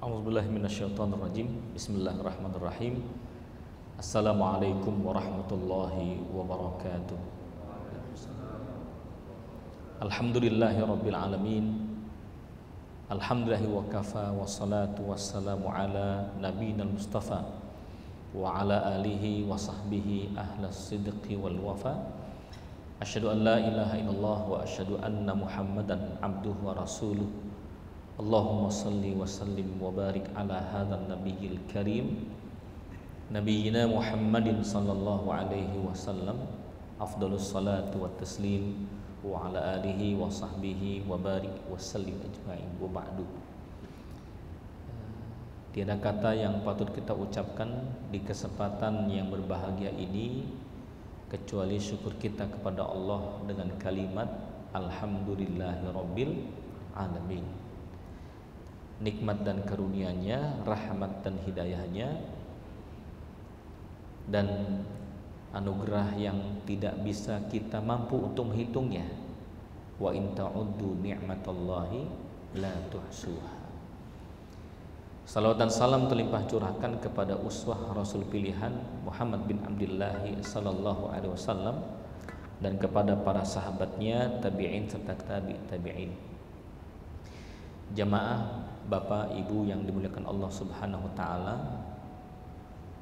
A'udzubillahi minasyaitonirrajim. Bismillahirrahmanirrahim. Assalamualaikum warahmatullahi wabarakatuh. Alhamdulillahi rabbil alamin. Alhamdulillahi wa kafa wassalatu wassalamu ala nabiyina al-mustafa wa ala alihi wa sahbihi ahlas sidqi wal wafa. Asyhadu an la ilaha illallah wa asyhadu anna Muhammadan abduhu wa rasuluh. Allahumma salli wa sallim wa barik ala hadzal nabiyil karim nabiyina Muhammadin sallallahu alaihi wasallam. Afdhalus salatu wat taslim wa ala alihi wa sahbihi wa barik wa sallim ajma'in wa ba'du. Tiada kata yang patut kita ucapkan di kesempatan yang berbahagia ini kecuali syukur kita kepada Allah dengan kalimat alhamdulillahirabbil alamin. Nikmat dan karunia-Nya, rahmat dan hidayah-Nya, dan anugerah yang tidak bisa kita mampu untuk menghitungnya. Wa in ta'uddu ni'matallahi la tuhsuha. Salawat dan salam terlimpah curahkan kepada uswah Rasul pilihan Muhammad bin Abdullah sallallahu alaihi wasallam dan kepada para sahabatnya, tabi'in serta tabi'in. Jamaah Bapak Ibu yang dimuliakan Allah Subhanahu wa taala,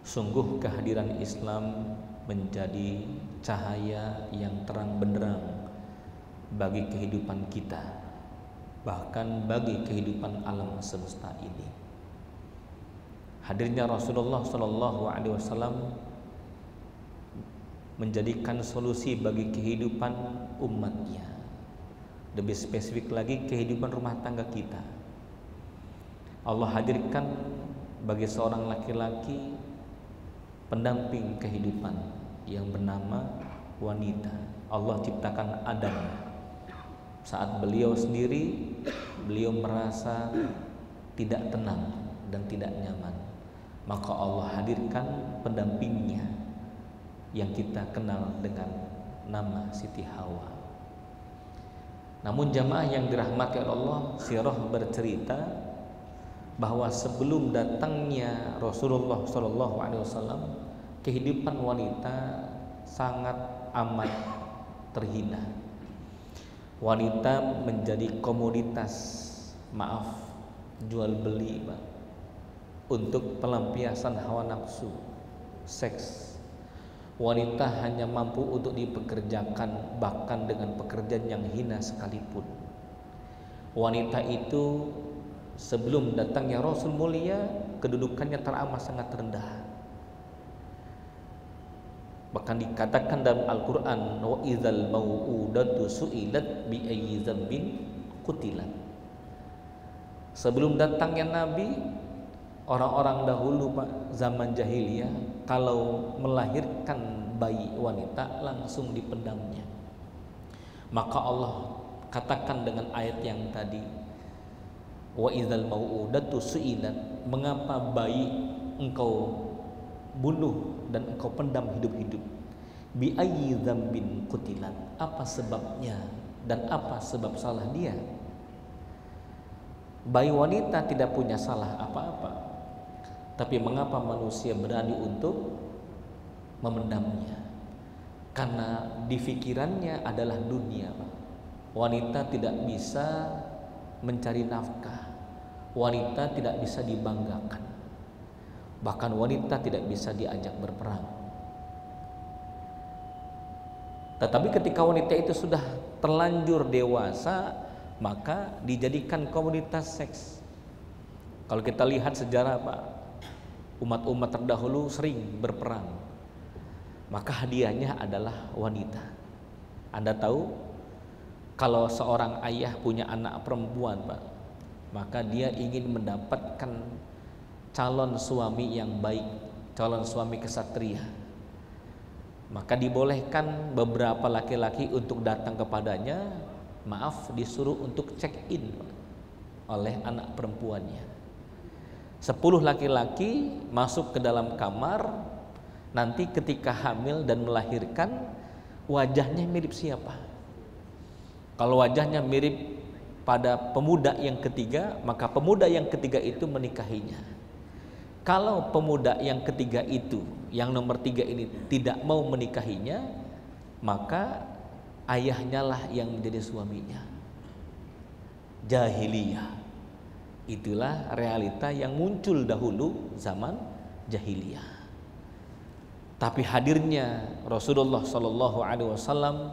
sungguh kehadiran Islam menjadi cahaya yang terang benderang bagi kehidupan kita, bahkan bagi kehidupan alam semesta ini. Hadirnya Rasulullah sallallahu alaihi wasallam menjadikan solusi bagi kehidupan umatnya. Lebih spesifik lagi kehidupan rumah tangga kita. Allah hadirkan bagi seorang laki-laki pendamping kehidupan yang bernama wanita. Allah ciptakan Adam. Saat beliau sendiri, beliau merasa tidak tenang dan tidak nyaman. Maka Allah hadirkan pendampingnya yang kita kenal dengan nama Siti Hawa. Namun jamaah yang dirahmati Allah, sirah bercerita bahwa sebelum datangnya Rasulullah SAW, kehidupan wanita sangat amat terhina. Wanita menjadi komoditas, jual beli, untuk pelampiasan hawa nafsu, seks. Wanita hanya mampu untuk dipekerjakan, bahkan dengan pekerjaan yang hina sekalipun. Wanita itu sebelum datangnya Rasul mulia, kedudukannya teramat sangat rendah. Bahkan dikatakan dalam Al-Quran, wa idzal mau'udatu su'ilat bi ayyi dzambin qutilat. Sebelum datangnya Nabi, orang-orang dahulu zaman jahiliyah, kalau melahirkan bayi wanita langsung dipendamnya. Maka Allah katakan dengan ayat yang tadi, wa idzal mau'udatu su'ilat, mengapa bayi engkau bunuh dan engkau pendam hidup-hidup? Bi ayyi dzambin qutilat, apa sebabnya dan apa sebab salah dia? Bayi wanita tidak punya salah apa-apa, tapi mengapa manusia berani untuk memendamnya? Karena di pikirannya adalah dunia. Wanita tidak bisa mencari nafkah, wanita tidak bisa dibanggakan, bahkan wanita tidak bisa diajak berperang. Tetapi ketika wanita itu sudah terlanjur dewasa, maka dijadikan komoditas seks. Kalau kita lihat sejarah umat-umat terdahulu sering berperang, maka hadiahnya adalah wanita. Anda tahu, kalau seorang ayah punya anak perempuan, maka dia ingin mendapatkan calon suami yang baik, calon suami kesatria. Maka dibolehkan beberapa laki-laki untuk datang kepadanya, disuruh untuk check in oleh anak perempuannya. 10 laki-laki masuk ke dalam kamar, nanti ketika hamil dan melahirkan, wajahnya mirip siapa? Kalau wajahnya mirip pada pemuda yang ketiga, maka pemuda yang ketiga itu menikahinya. Kalau pemuda yang ketiga itu, yang nomor 3 ini tidak mau menikahinya, maka ayahnya lah yang menjadi suaminya. Jahiliyah. Itulah realita yang muncul dahulu zaman jahiliyah. Tapi hadirnya Rasulullah Shallallahu Alaihi Wasallam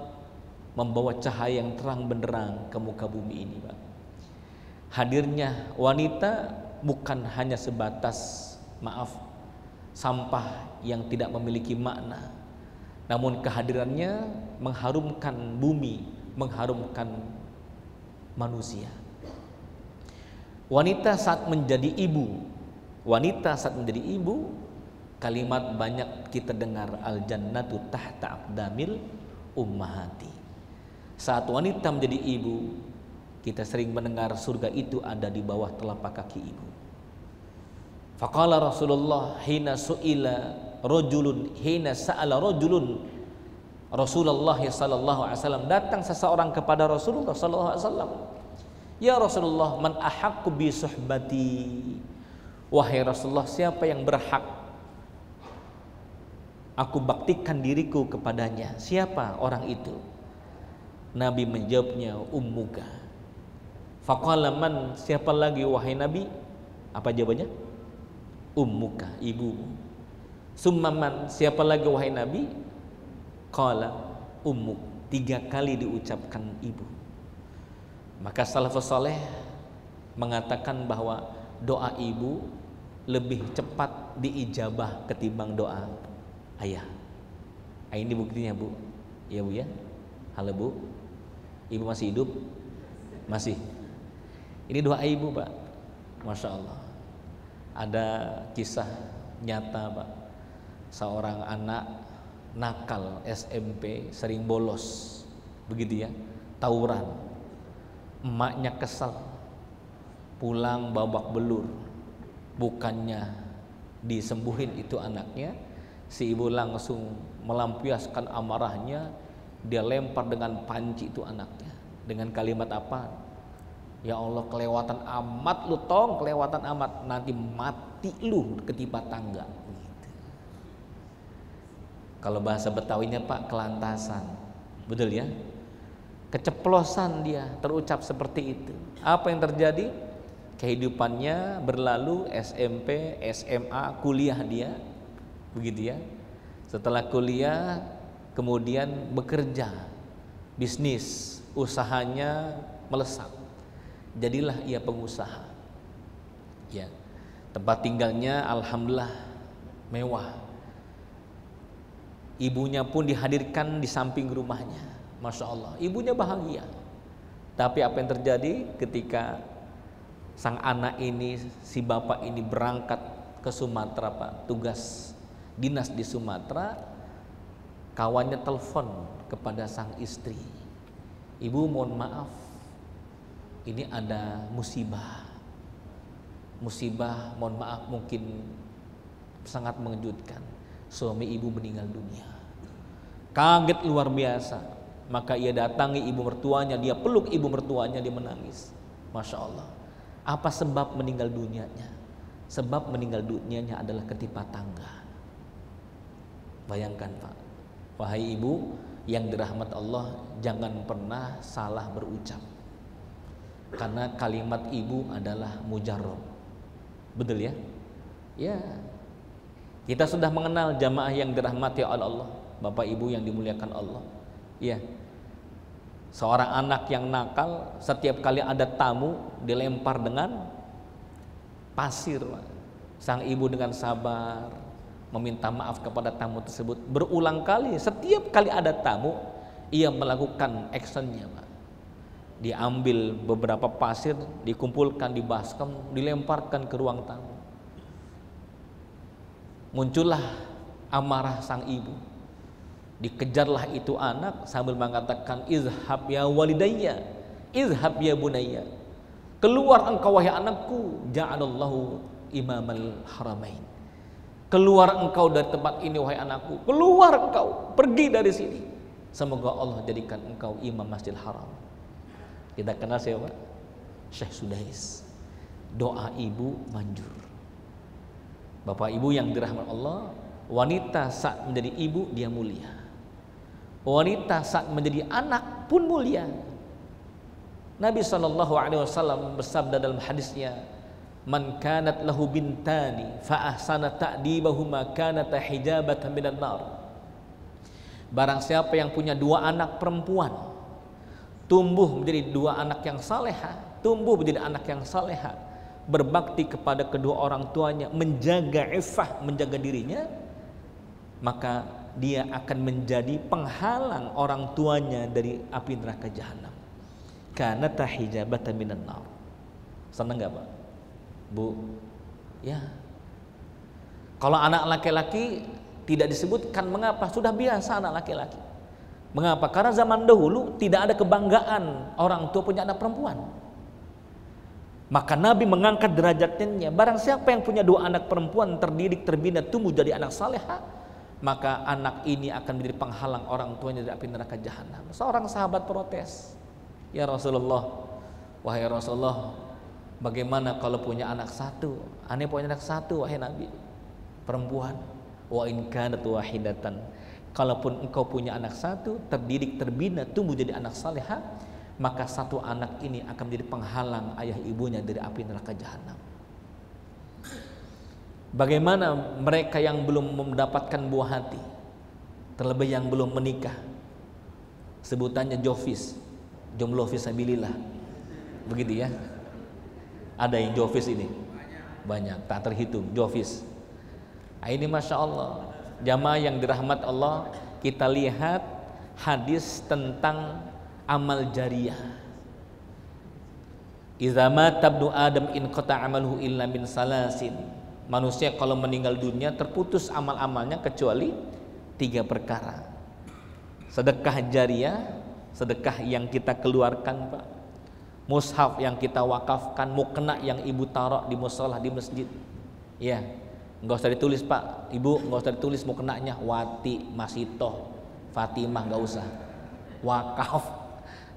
membawa cahaya yang terang benderang ke muka bumi ini, Pak. Hadirnya wanita bukan hanya sebatas sampah yang tidak memiliki makna, namun kehadirannya mengharumkan bumi, mengharumkan manusia. Wanita saat menjadi ibu, kalimat banyak kita dengar, al jannatu tahta aqdamil ummahati. Saat wanita menjadi ibu, kita sering mendengar surga itu ada di bawah telapak kaki ibu. Faqala Rasulullah hina sa'ala rajulun Rasulullah sallallahu alaihi wasallam, datang seseorang kepada Rasulullah sallallahu alaihi wasallam, ya Rasulullah, man ahaqqu bi suhbati, wahai Rasulullah, siapa yang berhak aku baktikan diriku kepadanya, siapa orang itu? Nabi menjawabnya, ummuka. Faqala man, siapa lagi wahai Nabi? Apa jawabannya? Ummuka, ibu. Summa man, siapa lagi wahai Nabi? Qala ummuk, 3 kali diucapkan ibu. Maka salafus saleh mengatakan bahwa doa ibu lebih cepat diijabah ketimbang doa ayah. Ini buktinya, Bu. Ya, Bu ya. Halo, Bu. Ibu masih hidup? Masih. Ini doa ibu, Pak. Masya Allah. Ada kisah nyata, Pak. Seorang anak nakal SMP, sering bolos, begitu ya, tawuran. Emaknya kesal, pulang babak belur. Bukannya disembuhin itu anaknya, si ibu langsung melampiaskan amarahnya, dia lempar dengan panci itu anaknya. Dengan kalimat apa? Ya Allah, kelewatan amat lu tong, kelewatan amat, nanti mati lu ketimpa tangga. Gitu. Kalau bahasa Betawinya, Pak, kelantasan. Betul ya? Keceplosan dia terucap seperti itu. Apa yang terjadi? Kehidupannya berlalu, SMP, SMA, kuliah dia, begitu ya. Setelah kuliah kemudian bekerja, bisnis, usahanya melesat. Jadilah ia pengusaha. Ya. Tempat tinggalnya alhamdulillah mewah. Ibunya pun dihadirkan di samping rumahnya. Masya Allah, ibunya bahagia. Tapi apa yang terjadi ketika sang anak ini, si bapak ini berangkat ke Sumatera, Pak, tugas dinas di Sumatera, kawannya telepon kepada sang istri, ibu mohon maaf, ini ada musibah, mohon maaf, mungkin sangat mengejutkan, suami ibu meninggal dunia. Kaget luar biasa, maka ia datangi ibu mertuanya, dia peluk ibu mertuanya, dia menangis. Masya Allah. Apa sebab meninggal dunianya? Sebab meninggal dunianya adalah ketimpa tangga. Bayangkan, Pak, wahai ibu yang dirahmat Allah, jangan pernah salah berucap, karena kalimat ibu adalah mujarrab. Betul ya? Ya. Kita sudah mengenal jamaah yang dirahmati oleh Allah, Bapak Ibu yang dimuliakan Allah. Ya. Seorang anak yang nakal, setiap kali ada tamu dilempar dengan pasir. Sang ibu dengan sabar meminta maaf kepada tamu tersebut. Berulang kali, setiap kali ada tamu, ia melakukan actionnya, Pak. Diambil beberapa pasir, dikumpulkan di baskom, dilemparkan ke ruang tamu. Muncullah amarah sang ibu. Dikejarlah itu anak sambil mengatakan, izhab ya walidayya, izhab ya bunayya, keluar engkau wahai anakku, ja'alallahu imamal haramain, keluar engkau dari tempat ini wahai anakku, keluar engkau, pergi dari sini, semoga Allah jadikan engkau imam Masjidil Haram. Kita kenal siapa? Syekh Sudais. Doa ibu manjur. Bapak ibu yang dirahmati Allah, wanita saat menjadi ibu dia mulia. Wanita saat menjadi anak pun mulia. Nabi SAW bersabda dalam hadisnya, "Man kanat lahu bintani fa ahsana ta'dibahuma kanata hijabatan minan nar." Barang siapa yang punya dua anak perempuan, tumbuh menjadi dua anak yang salehah, tumbuh menjadi anak yang salehah, berbakti kepada kedua orang tuanya, menjaga iffah, menjaga dirinya, maka dia akan menjadi penghalang orang tuanya dari api neraka jahanam. Karena tahijabatan minan nar. Senang nggak Pak? Bu? Ya. Kalau anak laki-laki tidak disebutkan, mengapa? Sudah biasa anak laki-laki. Mengapa? Karena zaman dahulu tidak ada kebanggaan orang tua punya anak perempuan. Maka Nabi mengangkat derajatnya. Barang siapa yang punya dua anak perempuan terdidik, terbina, tumbuh jadi anak salehah, maka anak ini akan menjadi penghalang orang tuanya dari api neraka jahanam. Seorang sahabat protes, "Ya Rasulullah, wahai Rasulullah, bagaimana kalau punya anak satu? Aneh punya anak satu, wahai Nabi, perempuan. Wa in kanat wahidatan." Kalaupun engkau punya anak satu, terdidik, terbina, tumbuh jadi anak salehah, maka satu anak ini akan menjadi penghalang ayah ibunya dari api neraka jahanam. Bagaimana mereka yang belum mendapatkan buah hati, terlebih yang belum menikah, sebutannya jofis, jomblo fisabilillah, begitu ya? Ada yang jofis ini? Banyak, tak terhitung jofis. Nah, ini Masya Allah, jamaah yang dirahmat Allah, kita lihat hadis tentang amal jariyah. Idza mata ibnu Adam in qata amaluhu illa min salasin. Manusia kalau meninggal dunia terputus amal-amalnya kecuali 3 perkara. Sedekah jariyah, sedekah yang kita keluarkan Pak. Mushaf yang kita wakafkan, mukena yang ibu taruh di musola di masjid. Ya, enggak usah ditulis Pak, Ibu enggak usah ditulis mukenanya, Wati, Masitoh, Fatimah, enggak usah. Wakaf,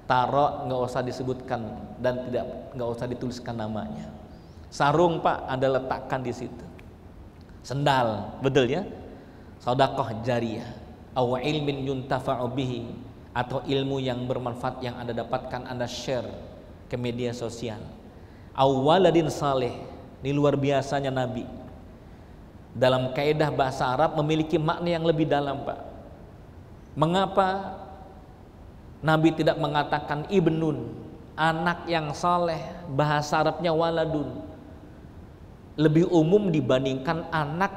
taruh, enggak usah disebutkan dan enggak usah dituliskan namanya. Sarung Pak, Anda letakkan di situ. Sendal, betul ya? Sedekah jariyah, aw ilmin yuntafa'u bihi, atau ilmu yang bermanfaat yang Anda dapatkan Anda share ke media sosial. Aw waladin saleh, ini luar biasanya Nabi. Dalam kaidah bahasa Arab memiliki makna yang lebih dalam Pak. Mengapa Nabi tidak mengatakan ibnun, anak yang saleh, bahasa Arabnya waladun, lebih umum dibandingkan anak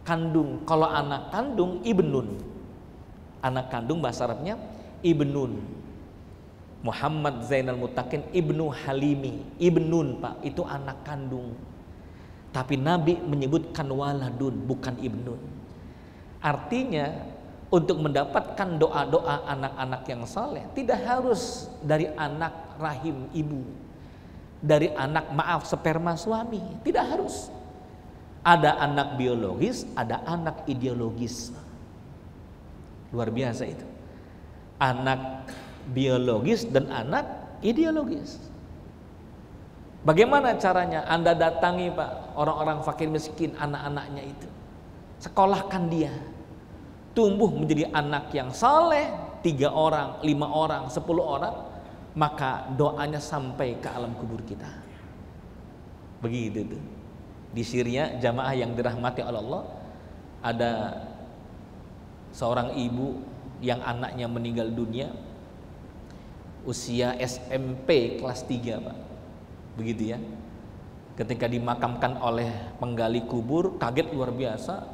kandung. Kalau anak kandung ibnun, anak kandung bahasa Arabnya ibnun. Muhammad Zainal Mutakin ibnu Halimi, ibnun Pak, itu anak kandung. Tapi Nabi menyebutkan waladun, bukan ibnun. Artinya untuk mendapatkan doa-doa anak-anak yang saleh tidak harus dari anak rahim ibu, dari anak sperma suami, tidak harus. Ada anak biologis, ada anak ideologis. Luar biasa itu. Anak biologis dan anak ideologis. Bagaimana caranya? Anda datangi Pak orang-orang fakir miskin, anak-anaknya itu, sekolahkan dia, tumbuh menjadi anak yang saleh, 3 orang, 5 orang, 10 orang, maka doanya sampai ke alam kubur kita. Begitu tuh. Di Syria, jamaah yang dirahmati oleh Allah, ada seorang ibu yang anaknya meninggal dunia usia SMP kelas 3 Pak. Begitu ya. Ketika dimakamkan oleh penggali kubur, kaget luar biasa.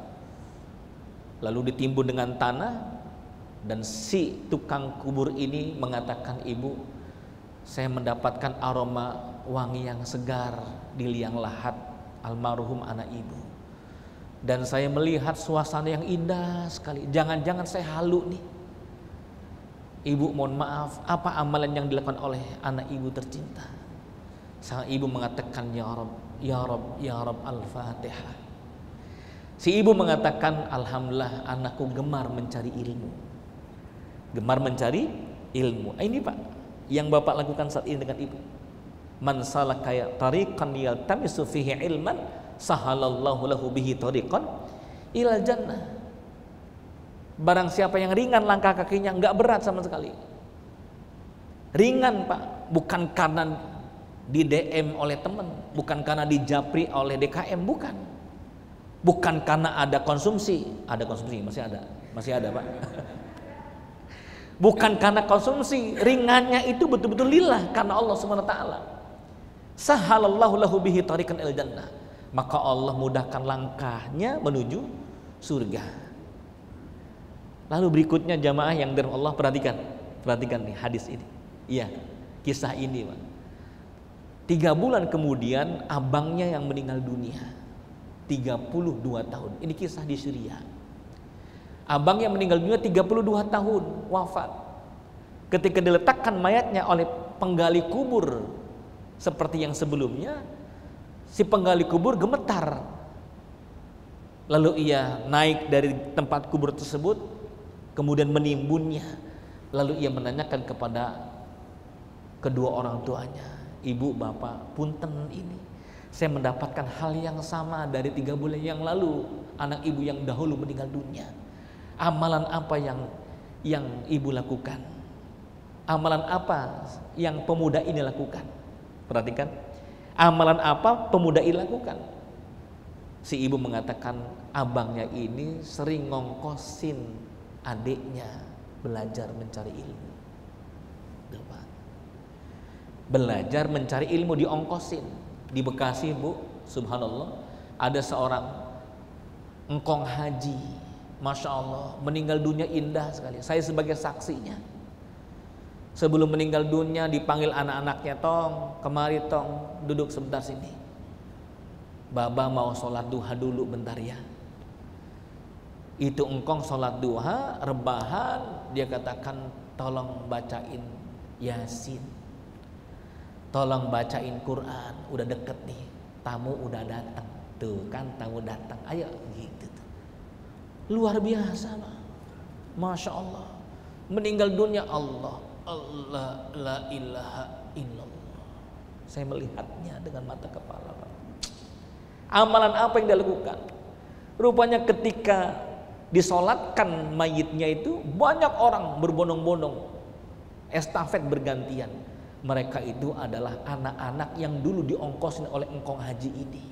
Lalu ditimbun dengan tanah, dan si tukang kubur ini mengatakan, "Ibu, saya mendapatkan aroma wangi yang segar di liang lahat almarhum anak ibu, dan saya melihat suasana yang indah sekali. Jangan-jangan saya halu nih. Ibu, mohon maaf, apa amalan yang dilakukan oleh anak ibu tercinta?" Sang ibu mengatakan, "Ya Rabb, ya Rabb, ya Rabb, Al-Fatihah." Si ibu mengatakan, "Alhamdulillah, anakku gemar mencari ilmu." Gemar mencari ilmu. Ini Pak, yang Bapak lakukan saat ini dengan ibu. Man salaka tariqan yaltamisu fihi ilman sahalallahu lahu bihi tariqan ilal jannah. Barang siapa yang ringan langkah kakinya, enggak berat sama sekali. Ringan Pak, bukan karena di DM oleh teman, bukan karena dijapri oleh DKM, bukan. Bukan karena ada konsumsi masih ada Pak. Bukan karena konsumsi, ringannya itu betul-betul lillah karena Allah Subhanahu wa taala. Sahalallahu lahu bihi tariqan ilal jannah. Maka Allah mudahkan langkahnya menuju surga. Lalu berikutnya jamaah yang dirahmati Allah, perhatikan nih hadis ini. Iya, kisah ini Pak. 3 bulan kemudian abangnya yang meninggal dunia, 32 tahun. Ini kisah di Syria. Abang yang meninggal dunia 32 tahun wafat. Ketika diletakkan mayatnya oleh penggali kubur seperti yang sebelumnya, si penggali kubur gemetar. Lalu ia naik dari tempat kubur tersebut, kemudian menimbunnya. Lalu ia menanyakan kepada kedua orang tuanya, ibu, bapak, punten ini, saya mendapatkan hal yang sama dari 3 bulan yang lalu, anak ibu yang dahulu meninggal dunia. Amalan apa yang ibu lakukan? Amalan apa yang pemuda ini lakukan? Perhatikan, amalan apa pemuda ini lakukan? Si ibu mengatakan abangnya ini sering ngongkosin adiknya belajar mencari ilmu. Belajar mencari ilmu diongkosin. Di Bekasi Bu, subhanallah, ada seorang engkong haji, masya Allah, meninggal dunia indah sekali. Saya sebagai saksinya. Sebelum meninggal dunia dipanggil anak-anaknya, tong kemari tong, duduk sebentar sini, Baba mau sholat duha dulu bentar ya. Itu engkong sholat duha, rebahan, dia katakan tolong bacain Yasin, tolong bacain Quran, udah deket nih, tamu udah datang. Tuh kan tamu datang, ayo gitu tuh. Luar biasa Pak. Masya Allah. Meninggal dunia, Allah la ilaha illallah. Saya melihatnya dengan mata kepala Pak. Amalan apa yang dia lakukan? Rupanya ketika disolatkan mayitnya itu, banyak orang berbondong-bondong, estafet bergantian. Mereka itu adalah anak-anak yang dulu diongkosin oleh engkong haji ini.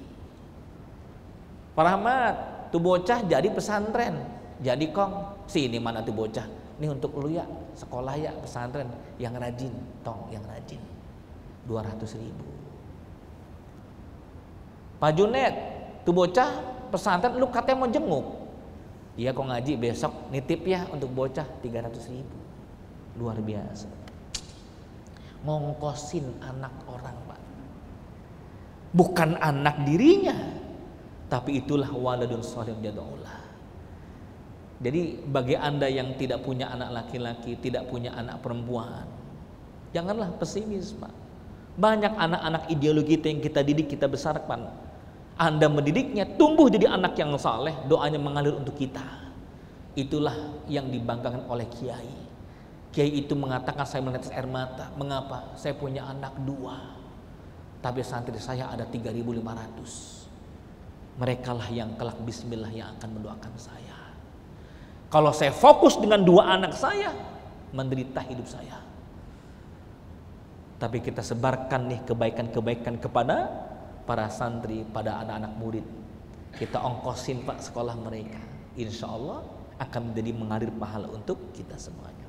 Pak Rahmat, tuh bocah jadi pesantren, jadi kong. Sini mana tuh bocah? Ini untuk lu ya, sekolah ya, pesantren yang rajin, tong yang rajin. 200.000. Pak Junet, tuh bocah pesantren lu katanya mau jenguk. Iya kok ngaji besok nitip ya untuk bocah 300.000. Luar biasa. Ngongkosin anak orang Pak, bukan anak dirinya, tapi itulah waladun sholihun yad'ulah. Jadi bagi Anda yang tidak punya anak laki-laki, tidak punya anak perempuan, janganlah pesimis Pak. Banyak anak-anak ideologi yang kita didik, kita besarkan. Anda mendidiknya tumbuh jadi anak yang saleh, doanya mengalir untuk kita. Itulah yang dibanggakan oleh kiai. Kiai itu mengatakan saya menetes air mata. Mengapa? Saya punya anak 2, tapi santri saya ada 3.500. Merekalah yang kelak bismillah yang akan mendoakan saya. Kalau saya fokus dengan 2 anak saya, menderita hidup saya. Tapi kita sebarkan nih kebaikan-kebaikan kepada para santri, pada anak-anak murid. Kita ongkosin Pak sekolah mereka. Insya Allah akan menjadi mengalir pahala untuk kita semuanya.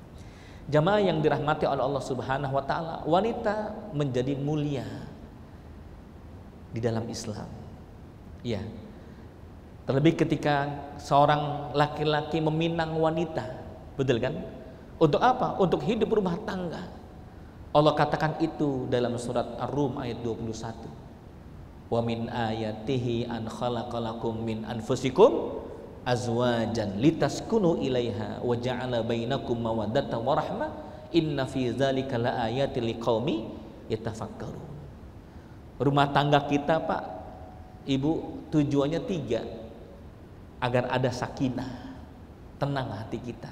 Jamaah yang dirahmati oleh Allah Subhanahu wa taala, wanita menjadi mulia di dalam Islam. Ya. Terlebih ketika seorang laki-laki meminang wanita, betul kan? Untuk apa? Untuk hidup rumah tangga. Allah katakan itu dalam surat Ar-Rum ayat 21. Wa min ayatihi an khalaqalakum min anfusikum azwajan litaskunu ilaiha wa ja'ala bainakum mawaddatan wa rahmah inna fi dzalika laayatil liqaumi yatafakkarun. Rumah tangga kita Pak, Ibu, tujuannya 3. Agar ada sakinah, tenang hati kita.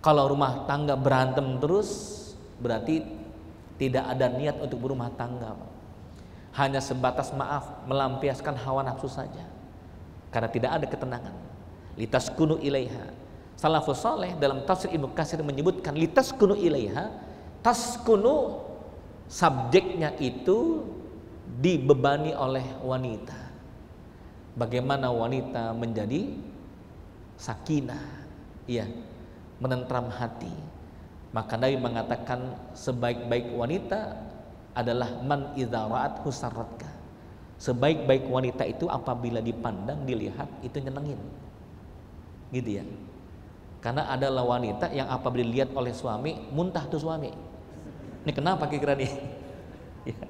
Kalau rumah tangga berantem terus, berarti tidak ada niat untuk berumah tangga Pak. hanya sebatas maaf, melampiaskan hawa nafsu saja, karena tidak ada ketenangan. Litaskunu ilaiha. Salafus saleh dalam tafsir Ibnu Katsir menyebutkan litaskunu ilaiha, taskunu subjeknya itu dibebani oleh wanita. Bagaimana wanita menjadi sakinah, ya, menentram hati. Maka Nabi mengatakan sebaik-baik wanita adalah man idza ra'at husarratka. Sebaik-baik wanita itu apabila dipandang, dilihat itu nyenengin. Gitu ya. Karena adalah wanita yang apabila dilihat oleh suami muntah tuh suami. Ini kenapa kira-kira nih? Ya.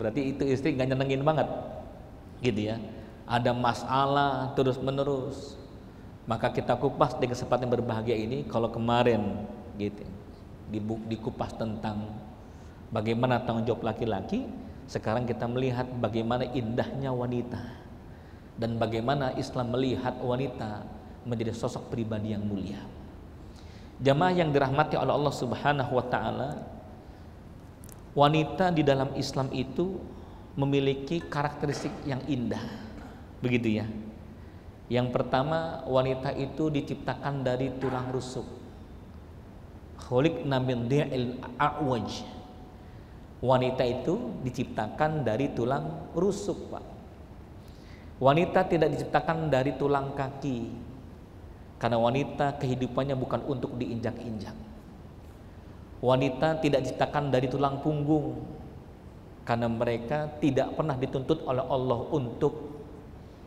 Berarti itu istri nggak nyenengin banget. Gitu ya. Ada masalah terus-menerus. Maka kita kupas di kesempatan berbahagia ini. Kalau kemarin gitu dikupas tentang bagaimana tanggung jawab laki-laki, sekarang kita melihat bagaimana indahnya wanita dan bagaimana Islam melihat wanita menjadi sosok pribadi yang mulia. Jamaah yang dirahmati oleh Allah Subhanahu wa taala, wanita di dalam Islam itu memiliki karakteristik yang indah. Begitu ya. Yang pertama, wanita itu diciptakan dari tulang rusuk. Khuliqna min dhi'il a'waj. Wanita itu diciptakan dari tulang rusuk, Pak. Wanita tidak diciptakan dari tulang kaki. Karena wanita kehidupannya bukan untuk diinjak-injak. Wanita tidak diciptakan dari tulang punggung. Karena mereka tidak pernah dituntut oleh Allah untuk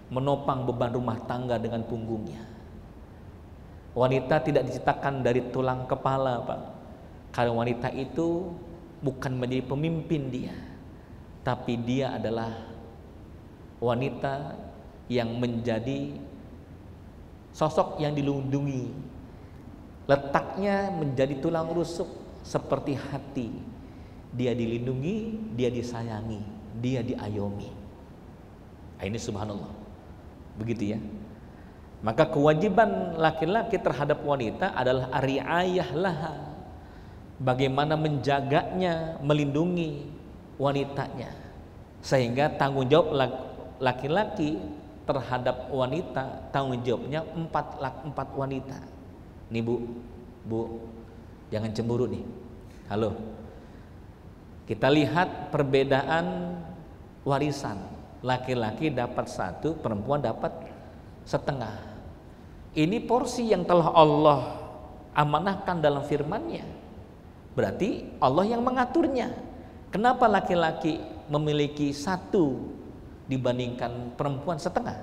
menopang beban rumah tangga dengan punggungnya. Wanita tidak diciptakan dari tulang kepala, Pak. Karena wanita itu bukan menjadi pemimpin dia, tapi dia adalah wanita yang menjadi sosok yang dilindungi. Letaknya menjadi tulang rusuk seperti hati. Dia dilindungi, dia disayangi, dia diayomi. Nah, ini subhanallah. Begitu ya. Maka kewajiban laki-laki terhadap wanita adalah riayah laha. Bagaimana menjaganya, melindungi wanitanya. Sehingga tanggung jawab laki-laki terhadap wanita, tanggung jawabnya empat wanita. Nih Bu, jangan cemburu nih. Halo. Kita lihat perbedaan warisan. Laki-laki dapat 1, perempuan dapat setengah. Ini porsi yang telah Allah amanahkan dalam firman-Nya. Berarti Allah yang mengaturnya. Kenapa laki-laki memiliki 1 dibandingkan perempuan setengah?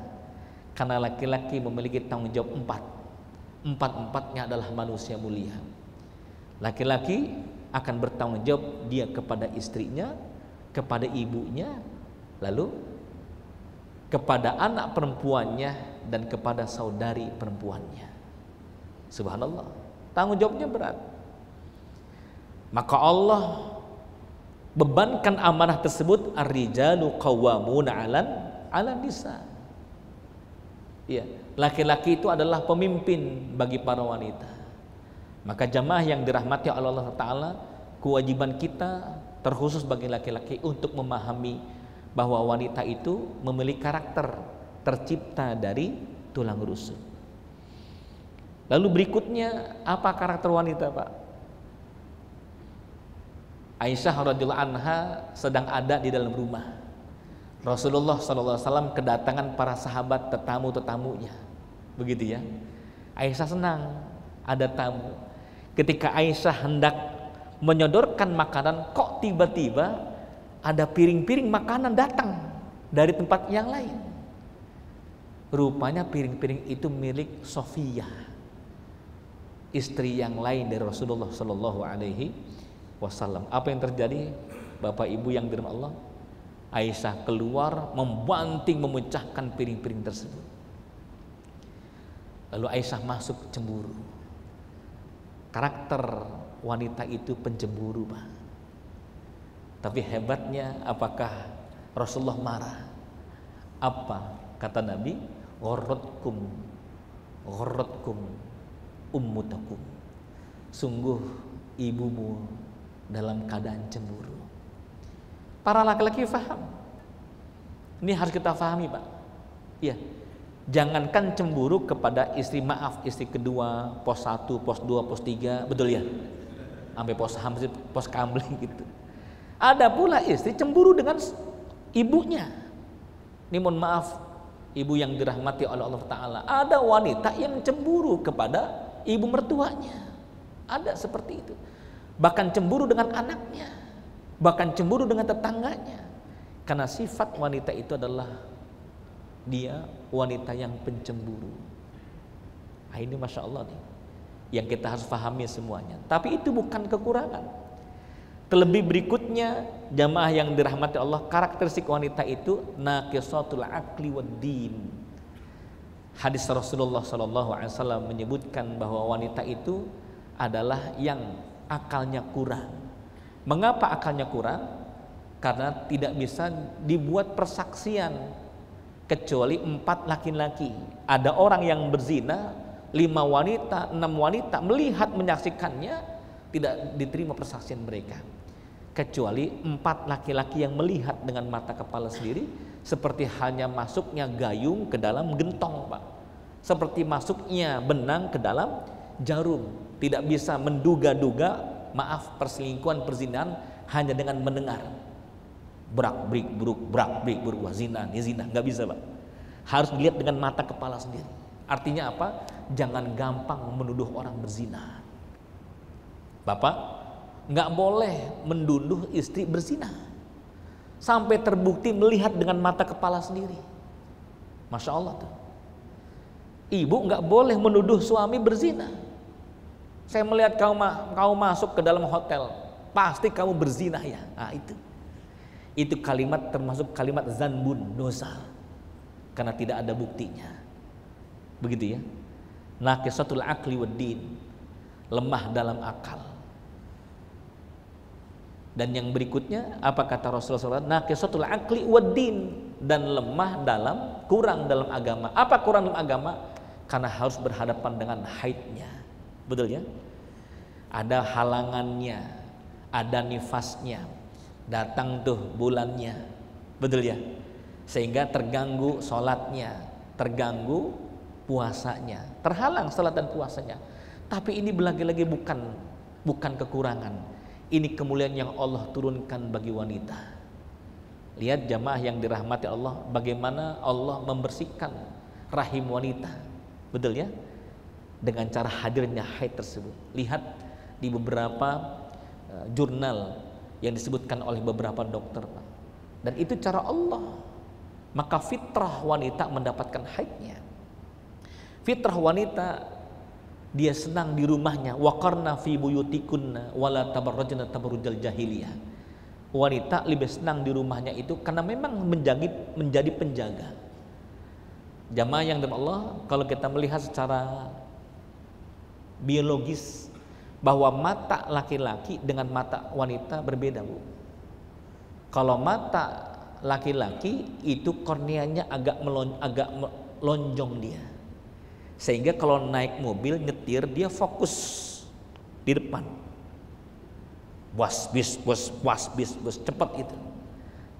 Karena laki-laki memiliki tanggung jawab 4. 4-4-nya adalah manusia mulia. Laki-laki akan bertanggung jawab dia kepada istrinya, kepada ibunya, lalu kepada anak perempuannya dan kepada saudari perempuannya. Subhanallah, tanggung jawabnya berat. Maka Allah bebankan amanah tersebut, ar-rijalu qawwamuna 'alan nisa. Ya, laki-laki itu adalah pemimpin bagi para wanita. Maka jamaah yang dirahmati Allah Ta'ala, kewajiban kita terkhusus bagi laki-laki untuk memahami bahwa wanita itu memiliki karakter tercipta dari tulang rusuk. Lalu berikutnya, apa karakter wanita, Pak? Aisyah radhiyallahu anha sedang ada di dalam rumah. Rasulullah SAW kedatangan para sahabat, tetamu-tetamunya. Begitu ya. Aisyah senang ada tamu. Ketika Aisyah hendak menyodorkan makanan, kok tiba-tiba ada piring-piring makanan datang dari tempat yang lain. Rupanya piring-piring itu milik Sofiyah, istri yang lain dari Rasulullah Sallallahu Alaihi Wasallam. Apa yang terjadi, Bapak Ibu yang dirahmati Allah? Aisyah keluar membanting, memecahkan piring-piring tersebut. Lalu Aisyah masuk cemburu. Karakter wanita itu pencemburu, Pak. Tapi hebatnya, apakah Rasulullah marah? Apa kata Nabi? Gharratkum ummutakum. Sungguh ibumu dalam keadaan cemburu. Para laki-laki faham. Ini harus kita pahami, Pak. Iya. Jangankan cemburu kepada istri, maaf, istri kedua, pos 1, pos 2, pos 3, betul ya? Sampai pos kamling gitu. Ada pula istri cemburu dengan ibunya. Ini mohon maaf, ibu yang dirahmati oleh Allah Ta'ala. Ada wanita yang cemburu kepada ibu mertuanya. Ada seperti itu. Bahkan cemburu dengan anaknya, bahkan cemburu dengan tetangganya. Karena sifat wanita itu adalah dia wanita yang pencemburu. Nah, ini Masya Allah nih, yang kita harus pahami semuanya. Tapi itu bukan kekurangan. Terlebih berikutnya, jamaah yang dirahmati Allah, karakteristik wanita itu naqisatul aqli wad din. Hadis Rasulullah SAW menyebutkan bahwa wanita itu adalah yang akalnya kurang. Mengapa akalnya kurang? Karena tidak bisa dibuat persaksian kecuali 4 laki-laki. Ada orang yang berzina, 5 wanita, 6 wanita melihat menyaksikannya, tidak diterima persaksian mereka. Kecuali 4 laki-laki yang melihat dengan mata kepala sendiri, seperti halnya masuknya gayung ke dalam gentong, Pak. Seperti masuknya benang ke dalam jarum. Tidak bisa menduga-duga, maaf, perselingkuhan, perzinahan hanya dengan mendengar. Brak brik buruk, brak brik buruk, wah zina, ini zina, nggak bisa, Pak. Harus dilihat dengan mata kepala sendiri. Artinya apa? Jangan gampang menuduh orang berzina. Bapak nggak boleh menduduh istri berzina sampai terbukti melihat dengan mata kepala sendiri. Masya Allah tuh. Ibu nggak boleh menuduh suami berzina. Saya melihat kau masuk ke dalam hotel, pasti kamu berzina ya. Nah, itu kalimat termasuk kalimat zanbun, dosa, karena tidak ada buktinya. Begitu ya. Naqisatul aqli wad din, lemah dalam akal. Dan yang berikutnya apa kata Rasulullah SAW? Naqisatul aqli wad din, dan lemah dalam, kurang dalam agama. Apa kurang dalam agama? Karena harus berhadapan dengan haidnya. Betul ya? Ada halangannya, ada nifasnya. Datang tuh bulannya, betul ya, sehingga terganggu sholatnya, terganggu puasanya, terhalang sholat dan puasanya. Tapi ini lagi-lagi bukan kekurangan, ini kemuliaan yang Allah turunkan bagi wanita. Lihat jamaah yang dirahmati Allah, bagaimana Allah membersihkan rahim wanita, betul ya, dengan cara hadirnya haid tersebut. Lihat di beberapa jurnal yang disebutkan oleh beberapa dokter, Pak. Dan itu cara Allah. Maka fitrah wanita mendapatkan haidnya. Fitrah wanita, dia senang di rumahnya. Waqarna fi buyutikunna wala tabarrajna tabarrujal jahiliyah. Wanita lebih senang di rumahnya itu karena memang menjadi penjaga. Jamaah yang dari Allah, kalau kita melihat secara biologis, bahwa mata laki-laki dengan mata wanita berbeda, Bu. Kalau mata laki-laki itu korneanya agak lonjong dia, sehingga kalau naik mobil nyetir dia fokus di depan, was bis cepat itu.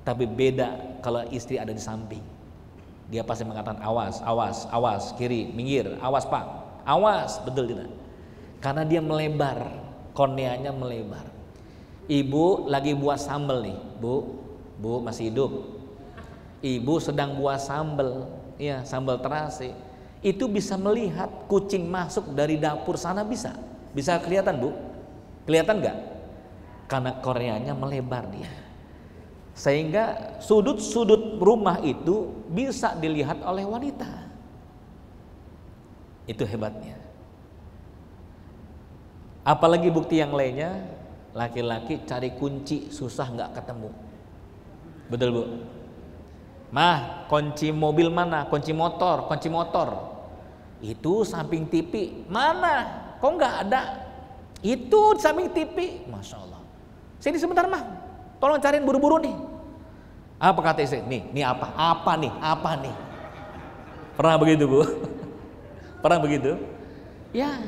Tapi beda kalau istri ada di samping, dia pasti mengatakan awas, kiri, minggir, awas Pak, awas, betul tidak? Karena dia melebar, korneanya melebar. Ibu lagi buat sambal nih, Bu masih hidup. Ibu sedang buat sambal, ya sambal terasi. Itu bisa melihat kucing masuk dari dapur sana, bisa kelihatan, Bu? Kelihatan nggak? Karena korneanya melebar dia, sehingga sudut-sudut rumah itu bisa dilihat oleh wanita. Itu hebatnya. Apalagi bukti yang lainnya, laki-laki cari kunci susah nggak ketemu, betul Bu? Mah, kunci mobil mana? Kunci motor, itu samping TV mana? Kok nggak ada? Itu samping TV, Masya Allah. Sini sebentar Mah, tolong cariin buru-buru nih. Apa kata istri? Nih apa nih? Pernah begitu Bu? Pernah begitu? Ya.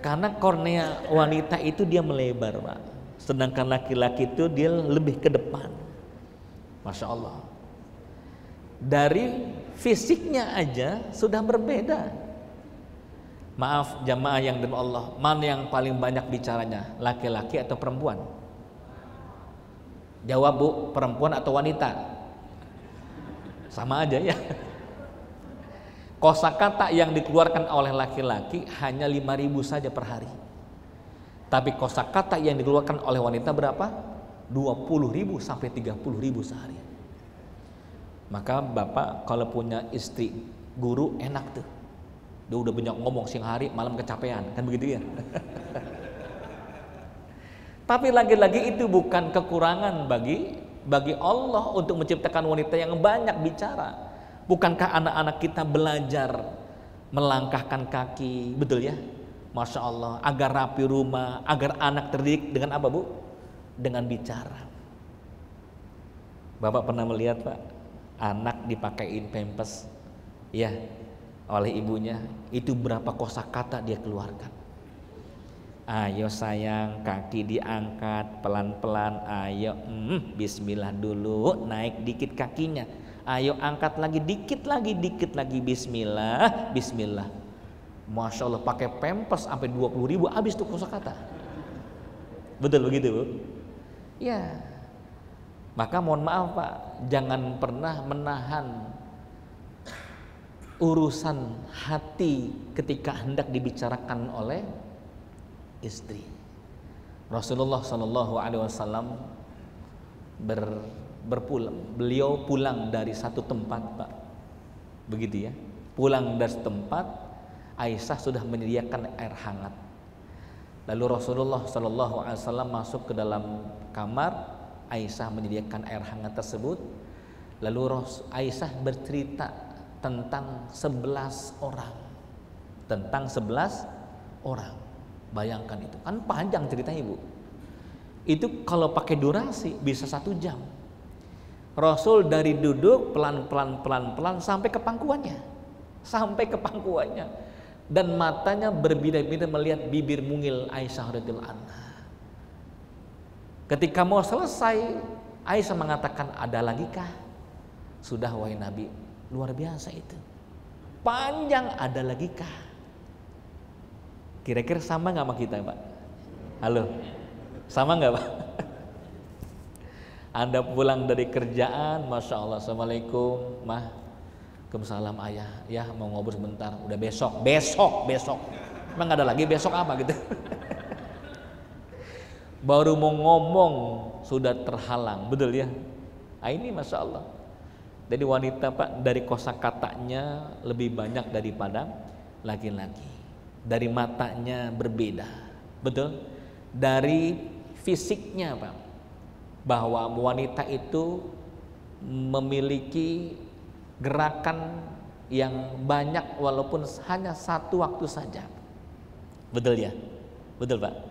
Karena kornea wanita itu dia melebar, Pak. Sedangkan laki-laki itu dia lebih ke depan. Masya Allah. Dari fisiknya aja sudah berbeda. Maaf jamaah yang demi Allah, mana yang paling banyak bicaranya, laki-laki atau perempuan? Jawab Bu, perempuan atau wanita? Sama aja ya. Kosakata yang dikeluarkan oleh laki-laki hanya 5.000 saja per hari. Tapi kosakata yang dikeluarkan oleh wanita berapa? 20.000 sampai 30.000 sehari. Maka Bapak kalau punya istri guru enak tuh. Dia udah banyak ngomong siang hari, malam kecapean, kan begitu ya. Tapi lagi-lagi itu bukan kekurangan bagi Allah untuk menciptakan wanita yang banyak bicara. Bukankah anak-anak kita belajar melangkahkan kaki, betul ya? Masya Allah, agar rapi rumah, agar anak terdidik dengan apa Bu? Dengan bicara. Bapak pernah melihat Pak, anak dipakein pampers ya oleh ibunya, itu berapa kosakata dia keluarkan. Ayo sayang, kaki diangkat pelan-pelan, ayo bismillah dulu, naik dikit kakinya, ayo angkat lagi, dikit lagi, bismillah, bismillah. Masya Allah, pakai pampers sampai 20.000 habis tuh kosakata. Betul begitu Bu? Ya. Maka mohon maaf Pak, jangan pernah menahan urusan hati ketika hendak dibicarakan oleh istri. Rasulullah Shallallahu Alaihi Wasallam beliau pulang dari satu tempat Pak, begitu ya, pulang dari tempat, Aisyah sudah menyediakan air hangat. Lalu Rasulullah Shallallahu Alaihi Wasallam masuk ke dalam kamar, Aisyah menyediakan air hangat tersebut. Lalu Aisyah bercerita tentang 11 orang, tentang 11 orang. Bayangkan itu, kan panjang ceritanya Bu. Itu kalau pakai durasi bisa 1 jam. Rasul dari duduk pelan-pelan sampai ke pangkuannya, dan matanya berbeda-beda melihat bibir mungil Aisyah radhiyallahu anha. Ketika mau selesai, Aisyah mengatakan, ada lagi kah? Sudah wahai Nabi, luar biasa itu. Panjang, ada lagi kah? Kira-kira sama nggak sama kita Pak? Halo, sama nggak Pak? Anda pulang dari kerjaan, Masya Allah, Assalamualaikum Mah, Waalaikumsalam Ayah, ya mau ngobrol sebentar, udah besok, emang ada lagi besok apa gitu? Baru mau ngomong sudah terhalang, betul ya? Nah, ini Masya Allah. Jadi wanita Pak dari kosakatanya lebih banyak daripada laki-laki. Dari matanya berbeda, betul. Dari fisiknya Pak, bahwa wanita itu memiliki gerakan yang banyak walaupun hanya satu waktu saja, betul ya, betul Pak.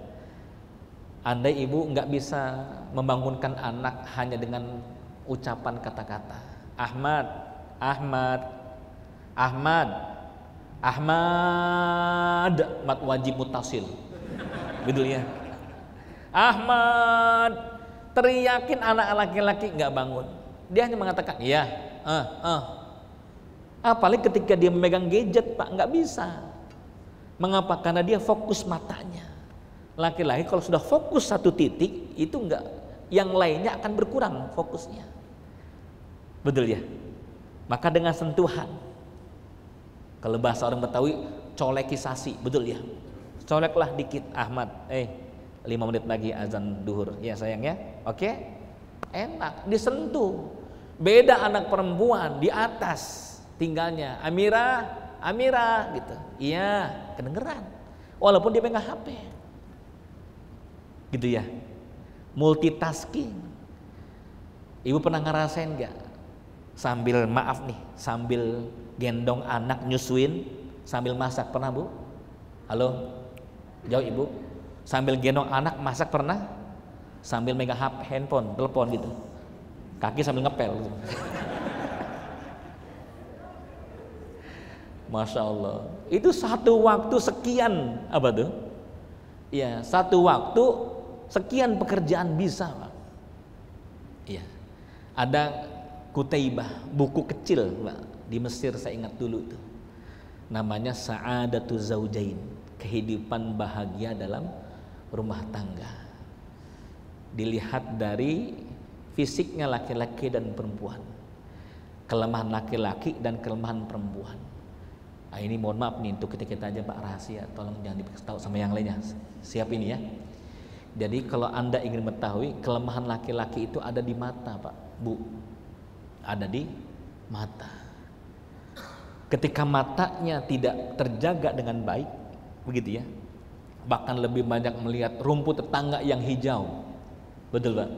Andai ibu nggak bisa membangunkan anak hanya dengan ucapan kata-kata, Ahmad, mat wajib mutasil, betul ya. Ahmad, teriakin anak laki-laki nggak bangun, dia hanya mengatakan iya, Apalagi ketika dia memegang gadget Pak, nggak bisa. Mengapa? Karena dia fokus matanya. Laki-laki kalau sudah fokus satu titik itu enggak, yang lainnya akan berkurang fokusnya, betul ya. Maka dengan sentuhan, kalau bahasa orang Betawi, colekisasi, betul ya. Coleklah dikit, Ahmad, 5 menit lagi azan duhur, ya sayang ya, oke, enak, disentuh. Beda anak perempuan di atas tinggalnya, Amira gitu, iya kedengeran, walaupun dia pegang HP, gitu ya. Multitasking. Ibu pernah ngerasain nggak sambil sambil gendong anak nyusuin sambil masak, pernah Bu? Halo, jauh Ibu. Sambil gendong anak masak pernah? Sambil megang handphone, telepon gitu, kaki sambil ngepel gitu. Masya Allah, itu satu waktu sekian apa tuh? Ya, satu waktu sekian pekerjaan bisa Pak. Iya. Ada Kutaibah, buku kecil Pak, di Mesir saya ingat dulu itu. Namanya Sa'adatu Zaujain, kehidupan bahagia dalam rumah tangga. Dilihat dari fisiknya laki-laki dan perempuan, kelemahan laki-laki dan kelemahan perempuan. Nah, ini mohon maaf nih untuk kita aja Pak, rahasia, tolong jangan dikasih tahu sama yang lainnya. Siap ini ya. Jadi kalau Anda ingin mengetahui, kelemahan laki-laki itu ada di mata Pak, Bu. Ada di mata. Ketika matanya tidak terjaga dengan baik, begitu ya, bahkan lebih banyak melihat rumput tetangga yang hijau, betul Pak?